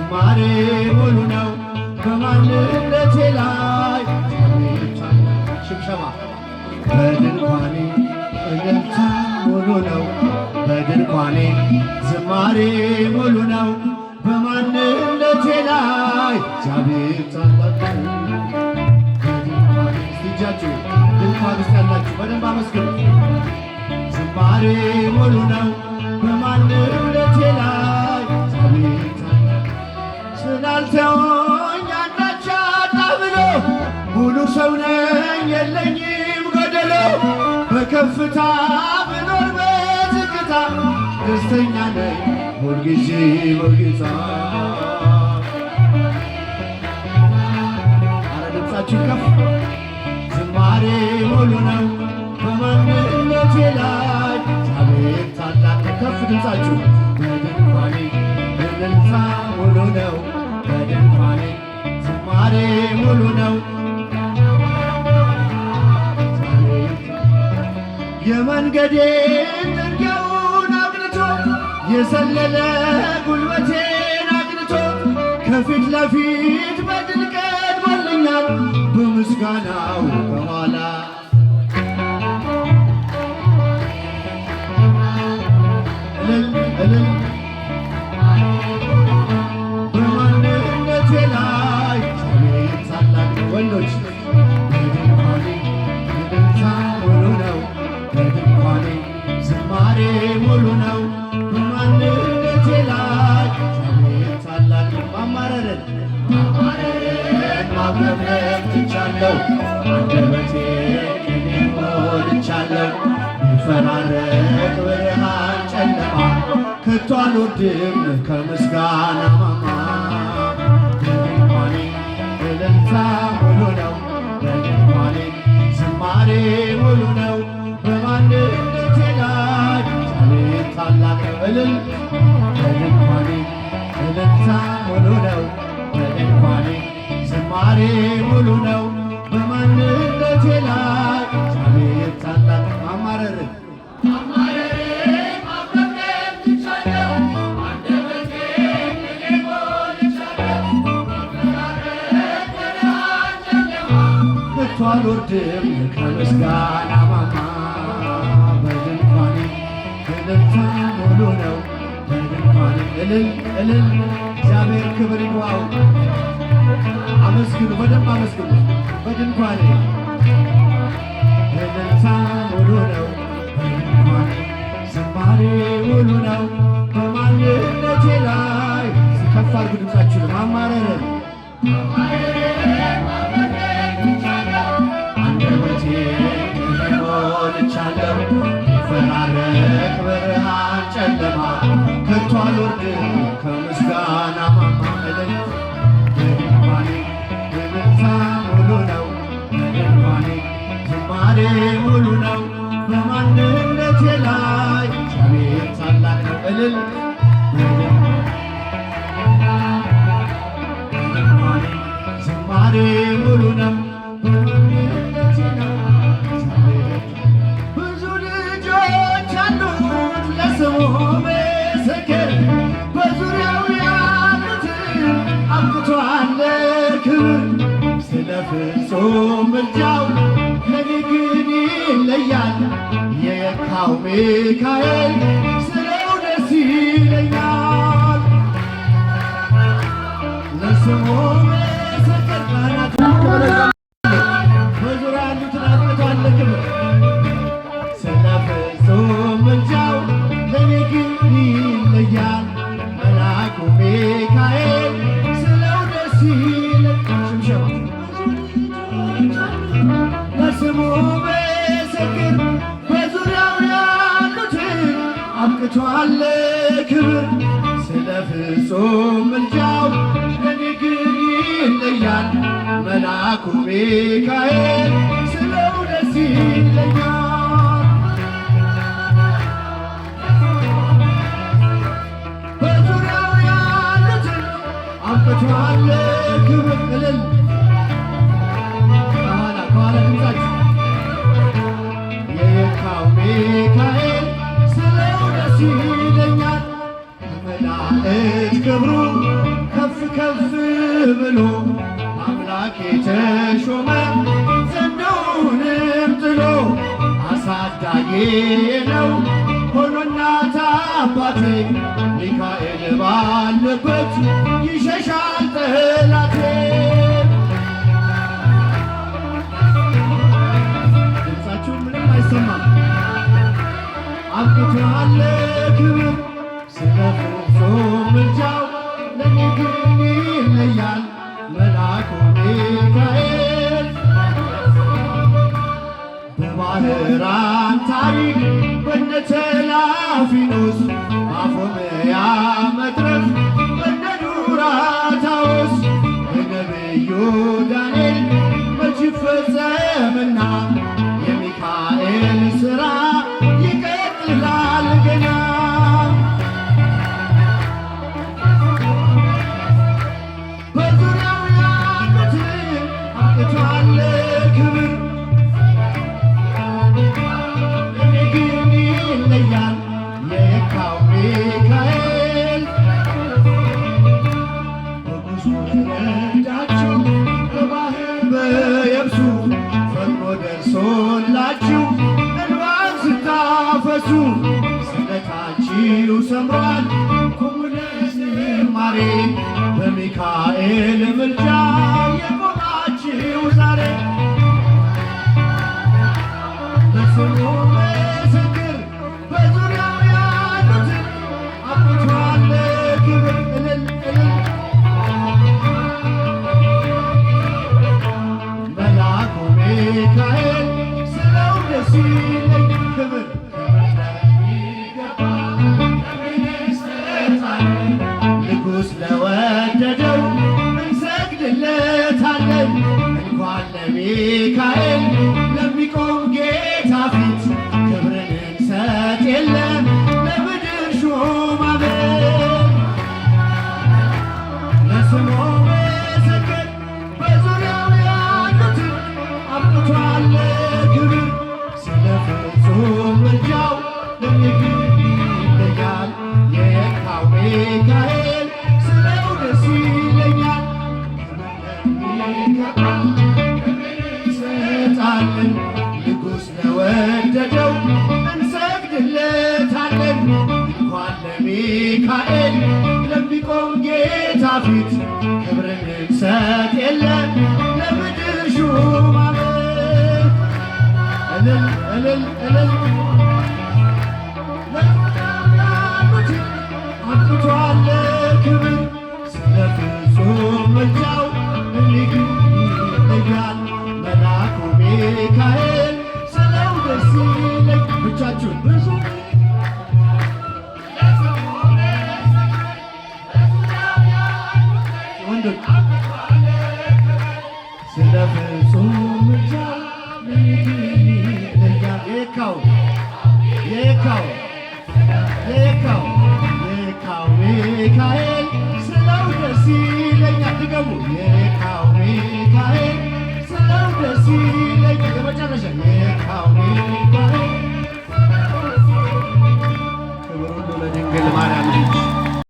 ዝማሬ ሙሉ ነው በማንነቴ ላይ ሽብሸባ በድንኳኔ እልልታ ሙሉ ነው በድንኳኔ ዝማሬ ሙሉ ነው በማንነቴ ላይ እግዚአብሔር ታላቅ እጃችሁ ድንኳን ውስጥ ያላችሁ በደንብ አመስግኑ። ዝማሬ ሙሉ ነው በማንነቴ ላይ እግዚአብሔር ታላቅ ስላልተወኝ አንዳች አጣ ብሎ ሙሉ ሰው ነኝ የለኝም ጎደሎ በከፍታ ብኖር በዝቅታ ደስተኛ ነኝ ሁልጊዜ በጌታ። አረ ድምፃችሁ ከፍ ዝማሬ ሙሉ ነው በማንነቴ ላይ እግዚአብሔር ታላቅ ከፍ ድምፃችሁ በድንኳኔ እልልታ ሙሉ ነው በድንኳኔ ዝማሬ ሙሉ ነው የመንገዴን ጥርጊያውን አቅንቶ የሰለለ ጉልበቴን አቅንቶ ከፊት ለፊት በድል ቀድሞልኛል በምስጋናው ከኋላ እልል እልል በማንነቴ ላይ እግዚአብሔር ታላቅ ወንዶች በድንኳኔ እልልታ ሙሉ ነው በድንኳኔ ዝማሬ ሙሉ ነው በማንነቴ ላይ እግዚአብሔር ታላቅ ማማረርን ማጉረምረም ትቻለሁ አንደበቴን ቅኔ ሞልቻለሁ ቢፈራረቅ ብርሃን ጨለማ ከቶ አልወርድም ከምስጋና ማማ በድንኳኔ እልልታ ሙሉ ነው በድንኳኔ ዝማሬ ሙሉ ነው በማንነቴ ላይ እግዚአብሔር ታላቅ እልል በድንኳኔ እልልታ ሙሉ ነው በድንኳኔ ዝማሬ ሙሉ ነው በማንነቴ ላይ እግዚአብሔር ታላቅ ማማረር ከቶ አልወርድም ከምስጋና ማማ በድንኳኔ እልልታ ሙሉ ነው በድንኳኔ እልል እልል እግዚአብሔር ክብር ይግባው። አመስግኑ በደንብ አመስግኑ። በድንኳኔ እልልታ ሙሉ ነው በድንኳኔ ዝማሬ ሙሉ ነው በማንነቴ ላይ ከፍ አድርጉ ድምፃችሁን ማማረርን አንደበቴን ሞልቻለሁ ቢፈራረቅ ብርሃን ጨለማ ከቶ አልወርድም ከምስጋና ማማ እልል በድንኳኔ እልልታ ሙሉ ነው በድንኳኔ ዝማሬ ሙሉ ነው በማንነቴ ላይ እግዚአብሔር ታላቅ ነው እልል በድንኳኔ ዝማሬ ሙሉ ነው በማንነቴ ላይ እግዚአብሔር ብዙ ልጆች አሉት ለስሙ ምስክር በዙሪያው ያሉትን አብቅቶአል ክብር ስለ ፍጹም ምልጃው ለኔ ግን ይለያል የየካው ሚካኤል ስለው ደስ ይለኛል ለስሙ ምስክር በዙሪያ ያሉትን አብቅቶአል ክብር ስለ ፍጹም ምልጃው ለኔ ግን ይለያል መልአኩ ሚካኤል ስለው ደስ ይለኛል ለስሙ ምስክር በዙሪያው ያሉትን አብቅቶአል ክብር ስለ ፍጹም ምልጃው ለኔ ግን ይለያል መልአኩ ሚካኤል ስለው ደስ ይለኛል በዙሪያው ያሉትን አብቅቶአል ክብር እልል ከኋላ ድምፃችሁ የየካው ሚካኤል ስለው ደስ ይለኛል ከመላእክት ክብሩ ከፍ ነው ሆኖ እናት አባቴ ሚካኤል ባለበት ይሸሻል ጠላቴ። ድምፃችሁ ምንም አይሰማም። አብቅቷል ክብር ስለ ፍጹም ምልጃው ለኔ ግን ይለያል መልአኩ ሚካኤል። በባህራን ታሪክ በነ ተላፊኖስ በአፎምያ መትረፍ በነ ዱራታዎስ በነቢዩ ዳንኤል መች ፈጸምና የሚካኤል ሥራ ይቀጥላል ገና። በዙሪያው ያሉትን አብቅቷል ክብር ለኔ ግን ይለያል የካው ሚካኤል። በጉዞ ረዳችሁ በባህር በየብሱ ፈጥኖ ደርሶላችሁ እንባን ስታፈሱ ስለታችሁ ሰምሯል ቁሙ ለዝማሬ በሚካኤል ምልጃ የቆማችሁ ዛሬ። ለስሙ ምስክር በዙሪያው ያሉትን አብቅቷል ክብር እልል እልል። መልአኩ ሚካኤል ስለው ደስ ይለኝ ክብር ንጉሥ ለወደደው እንሰግድለታለን። እንኳን ለሚካኤል ለሚቆም ጌታ ፊት ክብርን እንሰጥ የለም ለምድር ሹማምንት። ለስሙ ምስክር በዙሪያው ያሉትን አብቅቷል ክብር ስለ ፍጹም ምልጃው ለኔ ግን ይለያል የካው ሚካኤል ስለው ደስ ይለኛል። እንሰጣለን ንጉሥ ለወደደው እንሰግድለታለን። እንኳን ለሚካኤል ለሚቆም ጌታ ፊት ክብርን እንሰጥ የለም ለምድር ሹማምንት። እልል እልል እልል አብቅቷል ክብር ስለ ፍጹም ምልጃው ለኔ ግን ይለያል መልአኩ ሚካኤል ስለው ደስ ይለኝ። ብቻችሁን ብዙ ወንዶች ስለ ፍጹም ምልጃው ለኔ ግን ይለያል የካው የካው የካው የካው ሚካኤል ስለው ደስ ይለኛል። ድገሙ የካው ሚካኤል ስለው ደስ ይለኛል። የመጨረሻ የካው ሚካኤል ክብር ሁሉ ለድንግል ማርያም።